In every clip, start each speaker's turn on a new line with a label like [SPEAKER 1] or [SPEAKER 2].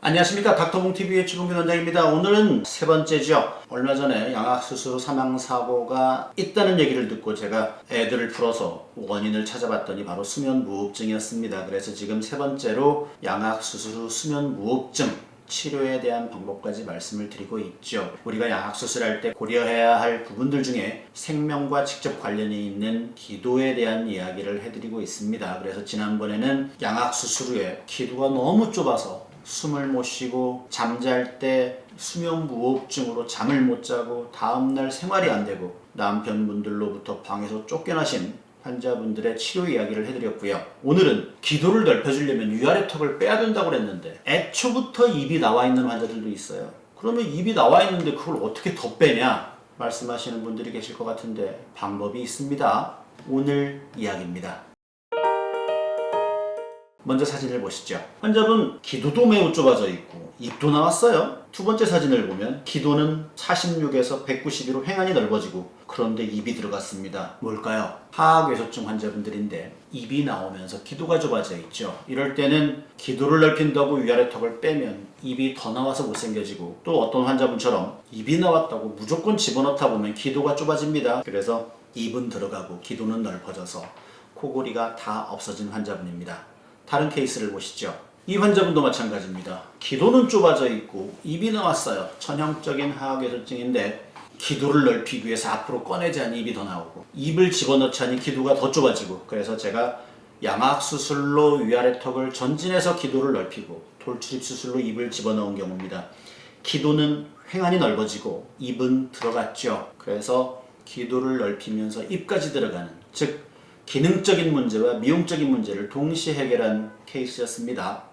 [SPEAKER 1] 안녕하십니까. 닥터봉TV의 최봉균 원장입니다. 오늘은 세 번째죠. 얼마 전에 양악수술 후 사망사고가 있다는 얘기를 듣고 제가 애들을 풀어서 원인을 찾아봤더니 바로 수면무호흡증이었습니다. 그래서 지금 세 번째로 양악수술 후 수면무호흡증 치료에 대한 방법까지 말씀을 드리고 있죠. 우리가 양악수술할 때 고려해야 할 부분들 중에 생명과 직접 관련이 있는 기도에 대한 이야기를 해드리고 있습니다. 그래서 지난번에는 양악수술 후에 기도가 너무 좁아서 숨을 못 쉬고 잠잘 때 수면무호흡증으로 잠을 못 자고 다음날 생활이 안 되고 남편분들로부터 방에서 쫓겨나신 환자분들의 치료 이야기를 해드렸고요. 오늘은 기도를 넓혀주려면 위아래 턱을 빼야 된다고 그랬는데 애초부터 입이 나와 있는 환자들도 있어요. 그러면 입이 나와 있는데 그걸 어떻게 더 빼냐 말씀하시는 분들이 계실 것 같은데 방법이 있습니다. 오늘 이야기입니다. 먼저 사진을 보시죠. 환자분 기도도 매우 좁아져 있고 입도 나왔어요. 두 번째 사진을 보면 기도는 46에서 192로 횡안이 넓어지고 그런데 입이 들어갔습니다. 뭘까요? 하악외소증 환자분들인데 입이 나오면서 기도가 좁아져 있죠. 이럴 때는 기도를 넓힌다고 위아래 턱을 빼면 입이 더 나와서 못생겨지고 또 어떤 환자분처럼 입이 나왔다고 무조건 집어넣다 보면 기도가 좁아집니다. 그래서 입은 들어가고 기도는 넓어져서 코골이가 다 없어진 환자분입니다. 다른 케이스를 보시죠. 이 환자분도 마찬가지입니다. 기도는 좁아져 있고 입이 나왔어요. 전형적인 하악외소증인데 기도를 넓히기 위해서 앞으로 꺼내지 않은 입이 더 나오고 입을 집어넣자니 기도가 더 좁아지고 그래서 제가 양악수술로 위아래 턱을 전진해서 기도를 넓히고 돌출입수술로 입을 집어넣은 경우입니다. 기도는 횡안이 넓어지고 입은 들어갔죠. 그래서 기도를 넓히면서 입까지 들어가는 즉 기능적인 문제와 미용적인 문제를 동시에 해결한 케이스였습니다.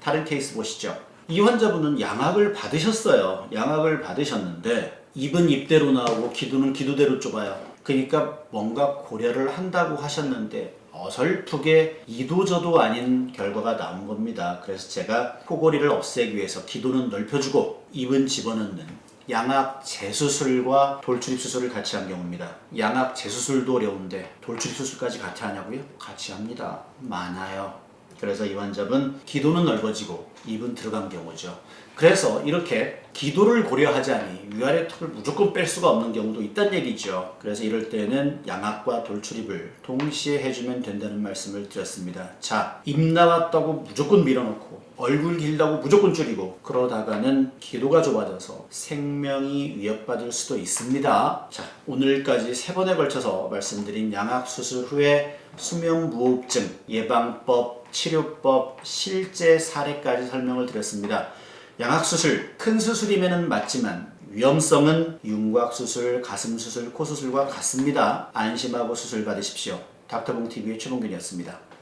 [SPEAKER 1] 다른 케이스 보시죠. 이 환자분은 양악을 받으셨어요. 양악을 받으셨는데 입은 입대로 나오고 기도는 기도대로 좁아요. 그러니까 뭔가 고려를 한다고 하셨는데 어설프게 이도저도 아닌 결과가 나온 겁니다. 그래서 제가 코골이를 없애기 위해서 기도는 넓혀주고 입은 집어넣는 양악 재수술과 돌출입 수술을 같이 한 경우입니다. 양악 재수술도 어려운데 돌출입 수술까지 같이 하냐고요? 같이 합니다. 많아요. 그래서 이 환자분 기도는 넓어지고 입은 들어간 경우죠. 그래서 이렇게 기도를 고려하자니 위아래 턱을 무조건 뺄 수가 없는 경우도 있다는 얘기죠. 그래서 이럴 때는 양악과 돌출입을 동시에 해주면 된다는 말씀을 드렸습니다. 자, 입 나왔다고 무조건 밀어넣고 얼굴 길다고 무조건 줄이고 그러다가는 기도가 좁아져서 생명이 위협받을 수도 있습니다. 자, 오늘까지 3번에 걸쳐서 말씀드린 양악수술 후에 수면무호흡증 예방법, 치료법, 실제 사례까지 설명을 드렸습니다. 양악수술, 큰 수술이면 맞지만 위험성은 윤곽수술, 가슴수술, 코수술과 같습니다. 안심하고 수술 받으십시오. 닥터봉TV의 최봉균이었습니다.